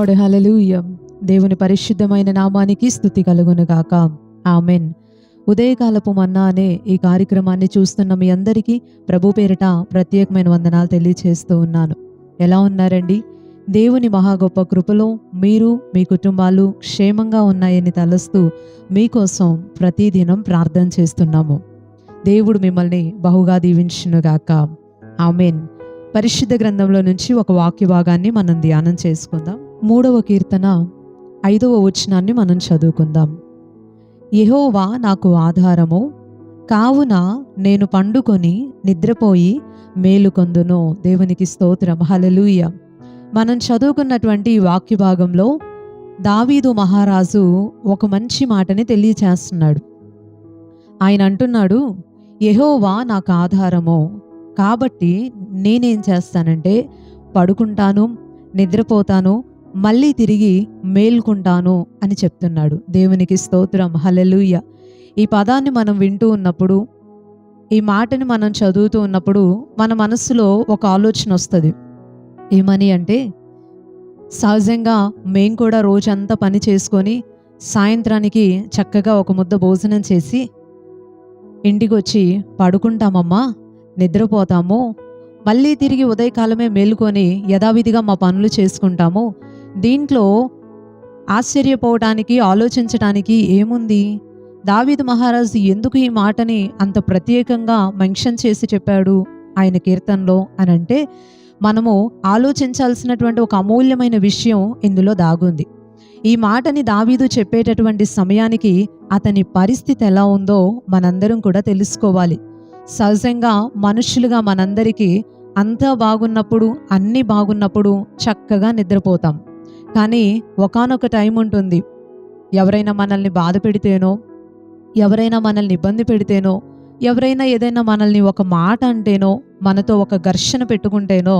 Lord. హల్లెలూయా. దేవుని పరిశుద్ధమైన నామానికి స్తుతి కలుగును గాక. ఆమెన్. ఉదయకాలపు మన్నా అనే ఈ కార్యక్రమాన్ని చూస్తున్న మీ అందరికీ ప్రభు పేరిట ప్రత్యేకమైన వందనాలు తెలియచేస్తూ ఉన్నాను. ఎలా ఉన్నారండి? దేవుని మహా గొప్ప కృపలో మీరు మీ కుటుంబాలు క్షేమంగా ఉన్నాయని తలస్తూ మీకోసం ప్రతిదినం ప్రార్థన చేస్తున్నాము. దేవుడు మిమ్మల్ని బహుగా దీవించునుగాక. ఆమెన్. పరిశుద్ధ గ్రంథంలో నుంచి ఒక వాక్య భాగాన్ని మనం ధ్యానం చేసుకుందాం. 3వ కీర్తన 5వ వచనాన్ని మనం చదువుకుందాం. యెహోవా నాకు ఆధారము, కావున నేను పండుకొని నిద్రపోయి మేలుకొందును. దేవునికి స్తోత్రం. హల్లెలూయా. మనం చదువుకున్నటువంటి ఈ వాక్య భాగంలో దావీదు మహారాజు ఒక మంచి మాటని తెలియచేస్తున్నాడు. ఆయన అంటున్నాడు, యెహోవా నాకు ఆధారము, కాబట్టి నేనేం చేస్తానంటే పడుకుంటాను, నిద్రపోతాను, మళ్ళీ తిరిగి మేల్కుంటాను అని చెప్తున్నాడు. దేవునికి స్తోత్రం. హల్లెలూయా. ఈ పదాన్ని మనం వింటూ ఉన్నప్పుడు, ఈ మాటని మనం చదువుతూ ఉన్నప్పుడు మన మనస్సులో ఒక ఆలోచన వస్తుంది. ఏమని అంటే, సహజంగా మేం కూడా రోజంతా పని చేసుకొని సాయంత్రానికి చక్కగా ఒక ముద్ద భోజనం చేసి ఇంటికి వచ్చి పడుకుంటామమ్మా, నిద్రపోతాము, మళ్ళీ తిరిగి ఉదయకాలమే మేలుకొని యథావిధిగా మా పనులు చేసుకుంటాము. దీంట్లో ఆశ్చర్యపోవటానికి, ఆలోచించటానికి ఏముంది? దావీదు మహారాజు ఎందుకు ఈ మాటని అంత ప్రత్యేకంగా మెన్షన్ చేసి చెప్పాడు ఆయన కీర్తనలో అని అంటే, మనము ఆలోచించాల్సినటువంటి ఒక అమూల్యమైన విషయం ఇందులో దాగుంది. ఈ మాటని దావీదు చెప్పేటటువంటి సమయానికి అతని పరిస్థితి ఎలా ఉందో మనందరం కూడా తెలుసుకోవాలి. సహజంగా మనుషులుగా మనందరికీ అంతా బాగున్నప్పుడు, అన్నీ బాగున్నప్పుడు చక్కగా నిద్రపోతాం. కానీ ఒకానొక టైం ఉంటుంది, ఎవరైనా మనల్ని బాధ పెడితేనో, ఎవరైనా మనల్ని ఇబ్బంది పెడితేనో, ఎవరైనా ఏదైనా మనల్ని ఒక మాట అంటేనో, మనతో ఒక ఘర్షణ పెట్టుకుంటేనో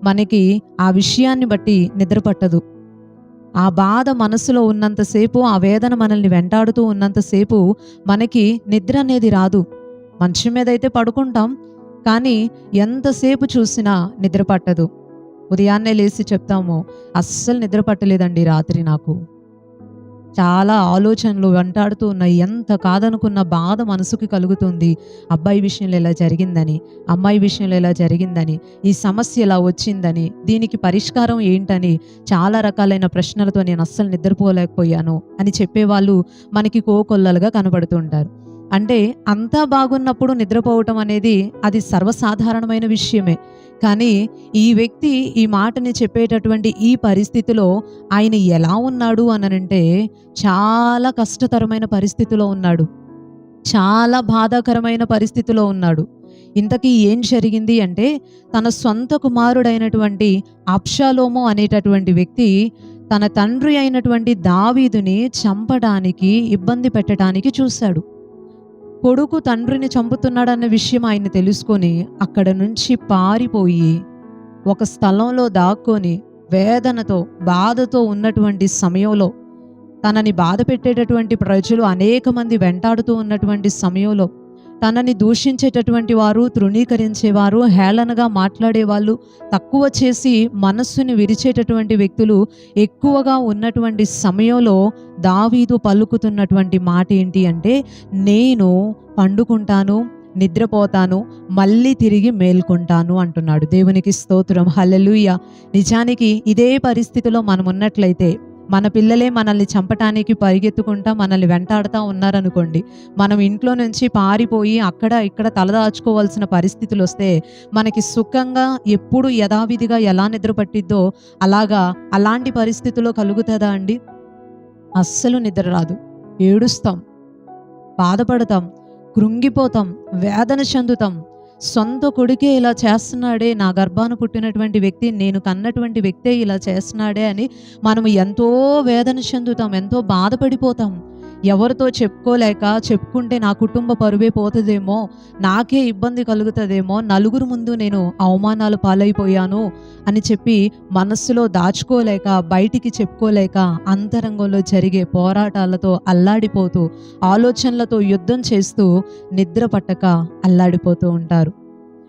మనకి ఆ విషయాన్ని బట్టి నిద్ర పట్టదు. ఆ బాధ మనసులో ఉన్నంతసేపు, ఆ వేదన మనల్ని వెంటాడుతూ ఉన్నంతసేపు మనకి నిద్ర అనేది రాదు. మంచం మీద అయితే పడుకుంటాం, కానీ ఎంతసేపు చూసినా నిద్ర పట్టదు. ఉదయాన్నే లేచి చెప్తాము, అస్సలు నిద్ర పట్టలేదండి రాత్రి, నాకు చాలా ఆలోచనలు వెంటాడుతూ ఉన్నాయి, ఎంత కాదనుకున్న బాధ మనసుకి కలుగుతుంది. అబ్బాయి విషయంలో ఇలా జరిగిందని, అమ్మాయి విషయంలో ఇలా జరిగిందని, ఈ సమస్య ఇలా వచ్చిందని, దీనికి పరిష్కారం ఏంటని చాలా రకాలైన ప్రశ్నలతో నేను అస్సలు నిద్రపోలేకపోయాను అని చెప్పేవాళ్ళు మనకి కోకొల్లలుగా కనబడుతూ ఉంటారు. అంటే అంతా బాగున్నప్పుడు నిద్రపోవటం అనేది అది సర్వసాధారణమైన విషయమే. కానీ ఈ వ్యక్తి ఈ మాటని చెప్పేటటువంటి ఈ పరిస్థితిలో ఆయన ఎలా ఉన్నాడు అనంటే, చాలా కష్టతరమైన పరిస్థితిలో ఉన్నాడు, చాలా బాధాకరమైన పరిస్థితిలో ఉన్నాడు. ఇంతకీ ఏం జరిగింది అంటే, తన సొంత కుమారుడైనటువంటి అబ్షాలోము అనేటటువంటి వ్యక్తి తన తండ్రి అయినటువంటి దావీదుని చంపడానికి, ఇబ్బంది పెట్టడానికి చూశాడు. కొడుకు తండ్రిని చంపుతున్నాడన్న విషయం ఆయన తెలుసుకొని అక్కడ నుంచి పారిపోయి ఒక స్థలంలో దాక్కొని వేదనతో, బాధతో ఉన్నటువంటి సమయంలో, తనని బాధ పెట్టేటటువంటి ప్రజలు అనేక మంది వెంటాడుతూ ఉన్నటువంటి సమయంలో, తనని దూషించేటటువంటి వారు, తృణీకరించేవారు, హేళనగా మాట్లాడేవాళ్ళు, తక్కువ చేసి మనస్సుని విరిచేటటువంటి వ్యక్తులు ఎక్కువగా ఉన్నటువంటి సమయంలో దావీదు పలుకుతున్నటువంటి మాట ఏంటి అంటే, నేను పండుకుంటాను, నిద్రపోతాను, మళ్ళీ తిరిగి మేల్కొంటాను అంటున్నాడు. దేవునికి స్తోత్రం. హల్లెలూయా. నిజానికి ఇదే పరిస్థితిలో మనం ఉన్నట్లయితే, మన పిల్లలే మనల్ని చంపటానికి పరిగెత్తుకుంటా మనల్ని వెంటాడుతూ ఉన్నారనుకోండి, మనం ఇంట్లో నుంచి పారిపోయి అక్కడ ఇక్కడ తలదాచుకోవాల్సిన పరిస్థితులు వస్తే మనకి సుఖంగా ఎప్పుడు యథావిధిగా ఎలా నిద్ర పట్టిద్దో అలాంటి పరిస్థితుల్లో కలుగుతుందా అండి? అస్సలు నిద్ర రాదు. ఏడుస్తాం, బాధపడతాం, కృంగిపోతాం, వేదన చెందుతాం. సొంత కొడుకే ఇలా చేస్తున్నాడే, నా గర్భాన పుట్టినటువంటి వ్యక్తి, నేను కన్నటువంటి వ్యక్తే ఇలా చేస్తున్నాడే అని మనం ఎంతో వేదన చెందుతాం, ఎంతో బాధపడిపోతాం. ఎవరితో చెప్పుకోలేక, చెప్పుకుంటే నా కుటుంబ పరువే పోతుందేమో, నాకే ఇబ్బంది కలుగుతుందేమో, నలుగురు ముందు నేను అవమానాలు పాలైపోయాను అని చెప్పి మనస్సులో దాచుకోలేక, బయటికి చెప్పుకోలేక, అంతరంగంలో జరిగే పోరాటాలతో అల్లాడిపోతూ, ఆలోచనలతో యుద్ధం చేస్తూ నిద్ర పట్టక అల్లాడిపోతూ ఉంటారు.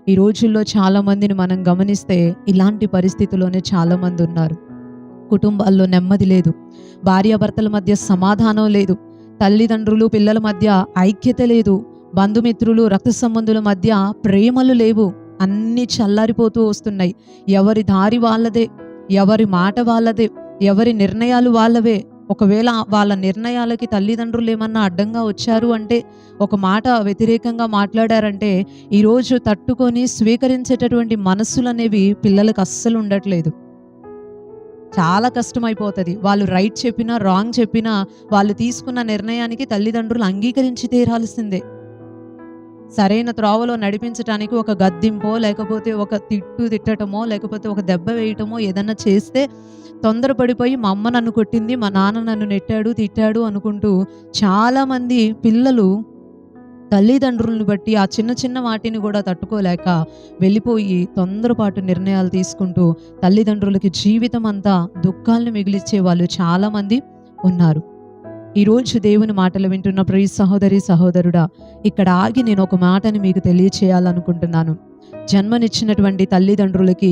ఈ రోజుల్లో చాలామందిని మనం గమనిస్తే ఇలాంటి పరిస్థితుల్లోనే చాలామంది ఉన్నారు. కుటుంబాల్లో నెమ్మది లేదు, భార్యాభర్తల మధ్య సమాధానం లేదు, తల్లిదండ్రులు పిల్లల మధ్య ఐక్యత లేదు, బంధుమిత్రులు రక్త సంబంధుల మధ్య ప్రేమలు లేవు. అన్నీ చల్లారిపోతూ వస్తున్నాయి. ఎవరి దారి వాళ్ళదే, ఎవరి మాట వాళ్ళదే, ఎవరి నిర్ణయాలు వాళ్ళవే. ఒకవేళ వాళ్ళ నిర్ణయాలకి తల్లిదండ్రులు ఏమన్నా అడ్డంగా వచ్చారు అంటే, ఒక మాట వ్యతిరేకంగా మాట్లాడారంటే, ఈరోజు తట్టుకొని స్వీకరించేటటువంటి మనస్సులు అనేవి పిల్లలకు అస్సలు ఉండట్లేదు. చాలా కష్టమైపోతుంది. వాళ్ళు రైట్ చెప్పినా రాంగ్ చెప్పినా వాళ్ళు తీసుకున్న నిర్ణయానికి తల్లిదండ్రులు అంగీకరించి తీరాల్సిందే. సరైన త్రోవలో నడిపించడానికి ఒక గద్దింపో, లేకపోతే ఒక తిట్టటమో, లేకపోతే ఒక దెబ్బ వేయటమో ఏదన్నా చేస్తే తొందరపడిపోయి మా అమ్మ నన్ను కొట్టింది, మా నాన్న నన్ను నెట్టాడు, తిట్టాడు అనుకుంటూ చాలామంది పిల్లలు తల్లిదండ్రులను బట్టి ఆ చిన్న చిన్న వాటిని కూడా తట్టుకోలేక వెళ్ళిపోయి తొందరపాటు నిర్ణయాలు తీసుకుంటూ తల్లిదండ్రులకి జీవితం అంతా దుఃఖాలను మిగిలిచ్చే వాళ్ళు చాలామంది ఉన్నారు. ఈరోజు దేవుని మాటలు వింటున్న ప్రియ సహోదరి సహోదరుడా, ఇక్కడ ఆగి నేను ఒక మాటని మీకు తెలియచేయాలనుకుంటున్నాను. జన్మనిచ్చినటువంటి తల్లిదండ్రులకి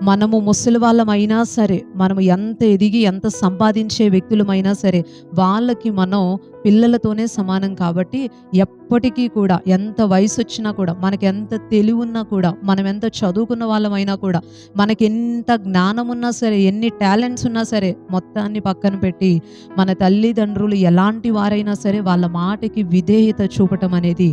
మనము ముసలి వాళ్ళమైనా సరే, మనము ఎంత ఎదిగి ఎంత సంపాదించే వ్యక్తులమైనా సరే, వాళ్ళకి మనం పిల్లలతోనే సమానం. కాబట్టి ఎప్పటికీ కూడా ఎంత వయసు వచ్చినా కూడా, మనకి ఎంత తెలివి ఉన్నా కూడా, మనం ఎంత చదువుకున్న వాళ్ళమైనా కూడా, మనకి ఎంత జ్ఞానం ఉన్నా సరే, ఎన్ని టాలెంట్స్ ఉన్నా సరే, మొత్తాన్ని పక్కన పెట్టి మన తల్లిదండ్రులు ఎలాంటి వారైనా సరే వాళ్ళ మాటకి విధేయత చూపటం అనేది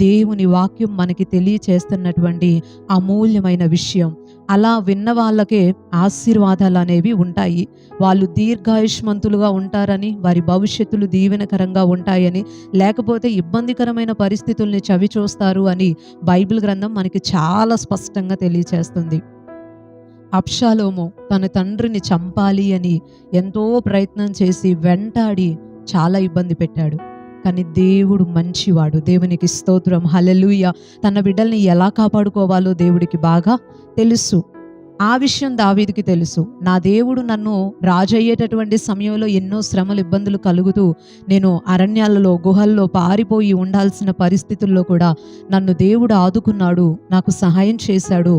దేవుని వాక్యం మనకి తెలియచేస్తున్నటువంటి అమూల్యమైన విషయం. అలా విన్న వాళ్ళకే ఆశీర్వాదాలు అనేవి ఉంటాయి. వాళ్ళు దీర్ఘాయుష్మంతులుగా ఉంటారని, వారి భవిష్యత్తులు దీవెనకరంగా ఉంటాయని, లేకపోతే ఇబ్బందికరమైన పరిస్థితుల్ని చవి చూస్తారు అని బైబిల్ గ్రంథం మనకి చాలా స్పష్టంగా తెలియచేస్తుంది. అబ్షాలోము తన తండ్రిని చంపాలి అని ఎంతో ప్రయత్నం చేసి వెంటాడి చాలా ఇబ్బంది పెట్టాడు. కానీ దేవుడు మంచివాడు. దేవునికి స్తోత్రం, హల్లెలూయా. తన బిడ్డల్ని ఎలా కాపాడుకోవాలో దేవుడికి బాగా తెలుసు. ఆ విషయం దావీదుకి తెలుసు. నా దేవుడు నన్ను రాజు అయ్యేటటువంటి సమయంలో ఎన్నో శ్రమలు ఇబ్బందులు కలుగుతూ నేను అరణ్యాలలో గుహల్లో పారిపోయి ఉండాల్సిన పరిస్థితుల్లో కూడా నన్ను దేవుడు ఆదుకున్నాడు, నాకు సహాయం చేశాడు.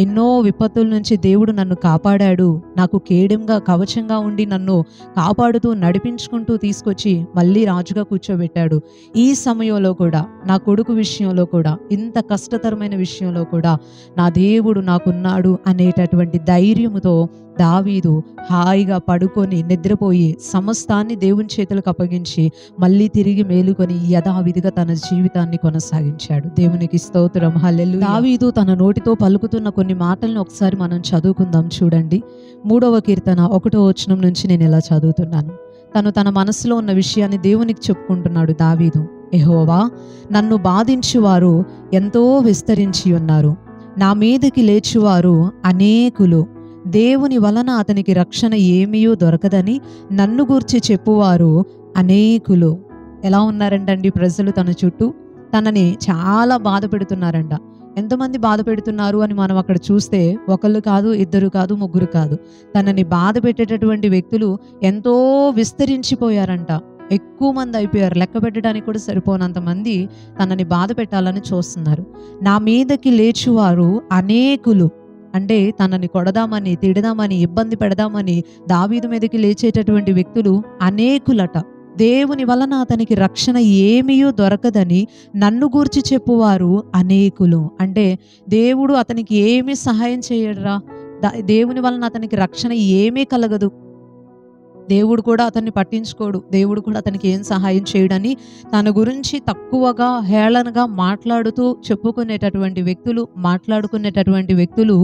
ఎన్నో విపత్తుల నుంచి దేవుడు నన్ను కాపాడాడు. నాకు కేడెంగా కవచంగా ఉండి నన్ను కాపాడుతూ నడిపించుకుంటూ తీసుకొచ్చి మళ్ళీ రాజుగా కూర్చోబెట్టాడు. ఈ సమయంలో కూడా, నా కొడుకు విషయంలో కూడా, ఇంత కష్టతరమైన విషయంలో కూడా నా దేవుడు నాకున్నాడు అనేటటువంటి ధైర్యముతో దావీదు హాయిగా పడుకొని నిద్రపోయి సమస్తాన్ని దేవుని చేతులకు అప్పగించి మళ్ళీ తిరిగి మేలుకొని యథావిధిగా తన జీవితాన్ని కొనసాగించాడు. దేవునికి స్తోత్రం, హల్లెలూయా. దావీదు తన నోటితో పలుకుతున్న కొన్ని మాటలను ఒకసారి మనం చదువుకుందాం. చూడండి, 3వ కీర్తన 1వ వచనం నుంచి నేను ఇలా చదువుతున్నాను. తన మనసులో ఉన్న విషయాన్ని దేవునికి చెప్పుకుంటున్నాడు దావీదు. యెహోవా, నన్ను బాధించువారు ఎంతో విస్తరించి ఉన్నారు, నా మీదకి లేచువారు అనేకులు. దేవుని వలన అతనికి రక్షణ ఏమీయూ దొరకదని నన్ను గూర్చి చెప్పువారు అనేకులు. ఎలా ఉన్నారంటండి ప్రజలు తన చుట్టూ? తనని చాలా బాధ పెడుతున్నారంట. ఎంతమంది బాధ పెడుతున్నారు అని మనం అక్కడ చూస్తే ఒకళ్ళు కాదు, ఇద్దరు కాదు, ముగ్గురు కాదు. తనని బాధ పెట్టేటటువంటి వ్యక్తులు ఎంతో విస్తరించిపోయారంట. ఎక్కువ మంది అయిపోయారు. లెక్క పెట్టడానికి కూడా సరిపోనంత మంది తనని బాధ పెట్టాలని చూస్తున్నారు. నా మీదకి లేచువారు అనేకులు అంటే తనని కొడదామని, తిడదామని, ఇబ్బంది పెడదామని దావీదు మీదకి లేచేటటువంటి వ్యక్తులు అనేకులట. దేవుని వలన అతనికి రక్షణ ఏమీయూ దొరకదని నన్ను గూర్చి చెప్పువారు అనేకులు. అంటే దేవుడు అతనికి ఏమీ సహాయం చేయడురా, దేవుని వలన అతనికి రక్షణ ఏమీ కలగదు, దేవుడు కూడా అతన్ని పట్టించుకోడు, దేవుడు కూడా అతనికి ఏం సహాయం చేయడని తన గురించి తక్కువగా హేళనగా మాట్లాడుకునేటటువంటి వ్యక్తులు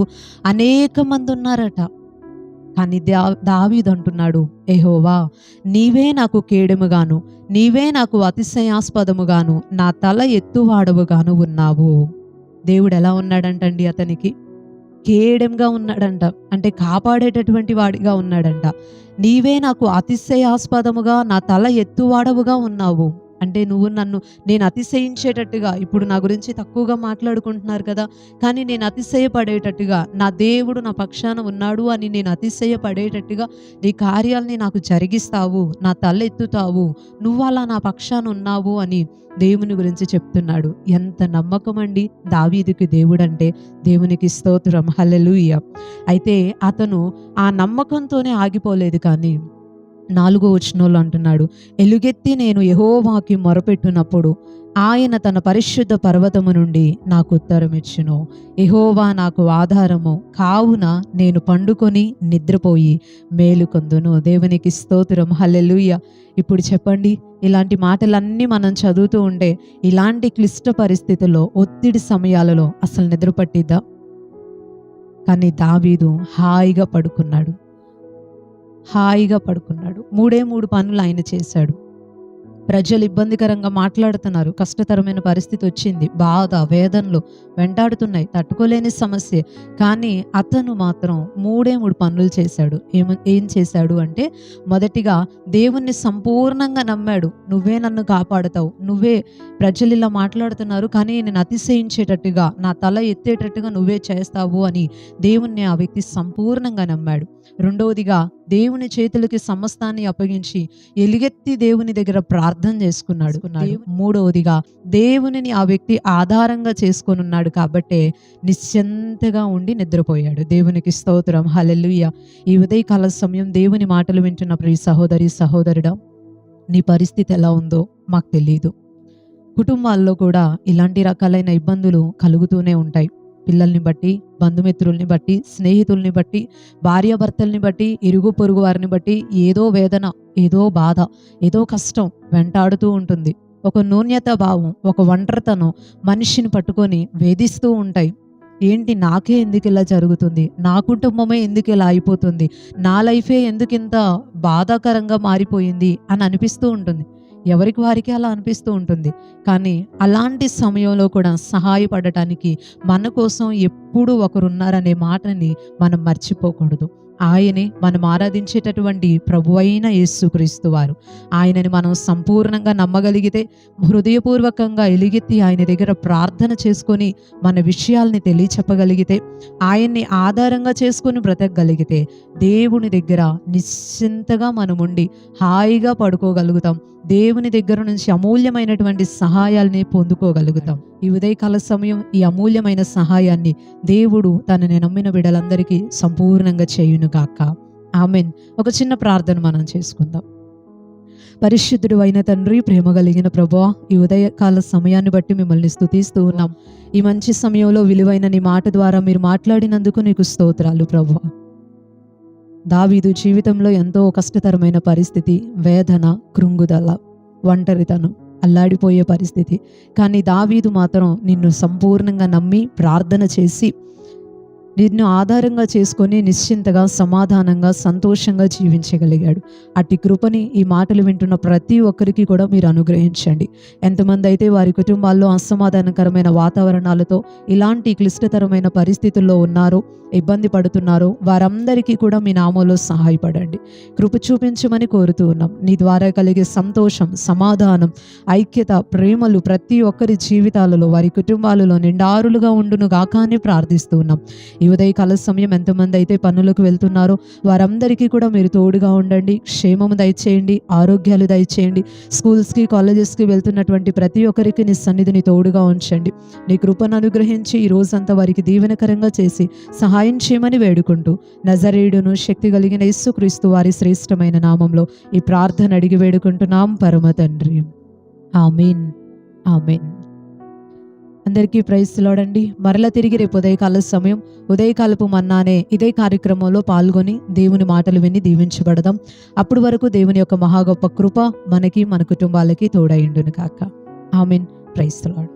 అనేక మంది ఉన్నారట. కానీ దావీదు అంటున్నాడు, యెహోవా, నీవే నాకు కేడెముగాను, నీవే నాకు అతిశయాస్పదముగాను, నా తల ఎత్తువాడవుగాను ఉన్నావు. దేవుడు ఎలా ఉన్నాడంటండి? అతనికి కేడెంగా ఉన్నాడంట. అంటే కాపాడేటటువంటి వాడిగా ఉన్నాడంట. నీవే నాకు అతిశయాస్పదముగా, నా తల ఎత్తువాడవుగా ఉన్నావు. అంటే నువ్వు నన్ను నేను అతిశయించేటట్టుగా, ఇప్పుడు నా గురించి తక్కువగా మాట్లాడుకుంటున్నారు కదా, కానీ నేను అతిశయపడేటట్టుగా, నా దేవుడు నా పక్షాన ఉన్నాడు అని నేను అతిశయపడేటట్టుగా నీ కార్యాలని నాకు జరిగిస్తావు, నా తల ఎత్తుతావు, నువ్వు అలా నా పక్షాన ఉన్నావు అని దేవుని గురించి చెప్తున్నాడు. ఎంత నమ్మకం అండి దావీదుకి దేవుడంటే. దేవునికి స్తోత్రం, హల్లెలూయా. అయితే అతను ఆ నమ్మకంతోనే ఆగిపోలేదు. కానీ 4వ వచనంలో అంటున్నాడు, ఎలుగెత్తి నేను యెహోవాకి మొరపెట్టునప్పుడు ఆయన తన పరిశుద్ధ పర్వతము నుండి నాకు ఉత్తరం ఇచ్చును. యెహోవా నాకు ఆధారము కావున నేను పండుకొని నిద్రపోయి మేలుకొందును. దేవునికి స్తోత్రం, హల్లెలూయా. ఇప్పుడు చెప్పండి, ఇలాంటి మాటలన్నీ మనం చదువుతూ ఉంటే ఇలాంటి క్లిష్ట పరిస్థితుల్లో, ఒత్తిడి సమయాలలో అసలు నిద్ర పట్టిద్దా? కానీ దావీదు హాయిగా పడుకున్నాడు. మూడే 3 పనులు ఆయన చేశాడు. ప్రజలు ఇబ్బందికరంగా మాట్లాడుతున్నారు, కష్టతరమైన పరిస్థితి వచ్చింది, బాధ వేదనలు వెంటాడుతున్నాయి, తట్టుకోలేని సమస్య. కానీ అతను మాత్రం 3 పనులు చేశాడు. ఏం చేశాడు అంటే, మొదటిగా దేవుణ్ణి సంపూర్ణంగా నమ్మాడు. నువ్వే నన్ను కాపాడుతావు, నువ్వే, ప్రజలు ఇలా మాట్లాడుతున్నారు కానీ నేను అతిశయించేటట్టుగా, నా తల ఎత్తేటట్టుగా నువ్వే చేస్తావు అని దేవుణ్ణి ఆ వ్యక్తి సంపూర్ణంగా నమ్మాడు. రెండవదిగా దేవుని చేతులకి సమస్తాన్ని అప్పగించి ఎలుగెత్తి దేవుని దగ్గర ప్రార్థన చేసుకున్నాడు. మూడవదిగా దేవునిని ఆ వ్యక్తి ఆధారంగా చేసుకొని ఉన్నాడు కాబట్టే నిశ్చింతగా ఉండి నిద్రపోయాడు. దేవునికి స్తోత్రం, హల్లెలూయా. ఈ ఉదయకాల సమయం దేవుని మాటలు వింటున్న ప్రియ సహోదరి సహోదరుడా, నీ పరిస్థితి ఎలా ఉందో మాకు తెలియదు. కుటుంబాల్లో కూడా ఇలాంటి రకాలైన ఇబ్బందులు కలుగుతూనే ఉంటాయి. పిల్లల్ని బట్టి, బంధుమిత్రుల్ని బట్టి, స్నేహితుల్ని బట్టి, భార్యాభర్తల్ని బట్టి, ఇరుగు పొరుగు వారిని బట్టి ఏదో వేదన, ఏదో బాధ, ఏదో కష్టం వెంటాడుతూ ఉంటుంది. ఒక న్యూన్యత భావం, ఒక ఒంటరితనం మనిషిని పట్టుకొని వేధిస్తూ ఉంటాయి. ఏంటి, నాకే ఎందుకు ఇలా జరుగుతుంది, నా కుటుంబమే ఎందుకు ఇలా అయిపోతుంది, నా లైఫే ఎందుకు ఇంత బాధాకరంగా మారిపోయింది అని అనిపిస్తూ ఉంటుంది. ఎవరికి వారికి అలా అనిపిస్తూ ఉంటుంది. కానీ అలాంటి సమయంలో కూడా సహాయపడటానికి మన కోసం ఎప్పుడూ ఒకరున్నారనే మాటని మనం మర్చిపోకూడదు. ఆయనే మనం ఆరాధించేటటువంటి ప్రభువైన యేసుక్రీస్తు వారు. ఆయనని మనం సంపూర్ణంగా నమ్మగలిగితే, హృదయపూర్వకంగా ఎలుగెత్తి ఆయన దగ్గర ప్రార్థన చేసుకొని మన విషయాల్ని తెలియచెప్పగలిగితే, ఆయన్ని ఆధారంగా చేసుకొని బ్రతకగలిగితే, దేవుని దగ్గర నిశ్చింతగా మనముండి హాయిగా పడుకోగలుగుతాం. దేవుని దగ్గర నుంచి అమూల్యమైనటువంటి సహాయాల్ని పొందుకోగలుగుతాం. ఈ ఉదయకాల సమయం ఈ అమూల్యమైన సహాయాన్ని దేవుడు తనని నమ్మిన బిడ్డలందరికీ సంపూర్ణంగా చేయునుగాక. ఆమెన్. ఒక చిన్న ప్రార్థన మనం చేసుకుందాం. పరిశుద్ధుడు అయిన తండ్రి, ప్రేమ కలిగిన ప్రభువా, ఈ ఉదయకాల సమయాన్ని బట్టి మిమ్మల్ని స్తుతిస్తూ ఉన్నాం. ఈ మంచి సమయంలో విలువైన నీ మాట ద్వారా మీరు మాట్లాడినందుకు నీకు స్తోత్రాలు ప్రభువా. దావీదు జీవితంలో ఎంతో కష్టతరమైన పరిస్థితి, వేదన, కృంగుదల, ఒంటరితనం, అల్లాడిపోయే పరిస్థితి. కానీ దావీదు మాత్రం నిన్ను సంపూర్ణంగా నమ్మి ప్రార్థన చేసి నిన్ను ఆధారంగా చేసుకొని నిశ్చింతగా, సమాధానంగా, సంతోషంగా జీవించగలిగాడు. అట్టి కృపని ఈ మాటలు వింటున్న ప్రతి ఒక్కరికి కూడా మీరు అనుగ్రహించండి. ఎంతమంది అయితే వారి కుటుంబాల్లో అసమాధానకరమైన వాతావరణాలతో ఇలాంటి క్లిష్టతరమైన పరిస్థితుల్లో ఉన్నారో, ఇబ్బంది పడుతున్నారో, వారందరికీ కూడా మీ నామంలో సహాయపడండి. కృప చూపించమని కోరుతూ ఉన్నాం. నీ ద్వారా కలిగే సంతోషం, సమాధానం, ఐక్యత, ప్రేమలు ప్రతి ఒక్కరి జీవితాలలో, వారి కుటుంబాలలో నిండారులుగా ఉండును గాక అని ప్రార్థిస్తూ ఉన్నాం. ఈ ఉదయకాల సమయం ఎంతమంది అయితే పనులకు వెళ్తున్నారో వారందరికీ కూడా మీరు తోడుగా ఉండండి. క్షేమము దయచేయండి, ఆరోగ్యాలు దయచేయండి. స్కూల్స్కి, కాలేజెస్కి వెళ్తున్నటువంటి ప్రతి ఒక్కరికి నీ సన్నిధిని తోడుగా ఉంచండి. నీ కృపను అనుగ్రహించి ఈ రోజంతా వారికి దీవెనకరంగా చేసి సహాయం చేయమని వేడుకుంటూ, నజరేయుడును శక్తి కలిగిన యేసుక్రీస్తు వారి శ్రేష్టమైన నామంలో ఈ ప్రార్థన అడిగి వేడుకుంటున్నాం పరమ తండ్రి. ఆమేన్, ఆమేన్. అందరికీ ప్రైజ్ లార్డ్. మరలా తిరిగి రేపు ఉదయకాల సమయం, ఉదయకాలపు మన్నానే ఇదే కార్యక్రమంలో పాల్గొని దేవుని మాటలు విని దీవించబడదాం. అప్పటి వరకు దేవుని యొక్క మహా గొప్ప కృప మనకి, మన కుటుంబాలకి తోడైండును కాక. ఆమేన్. Praise lord.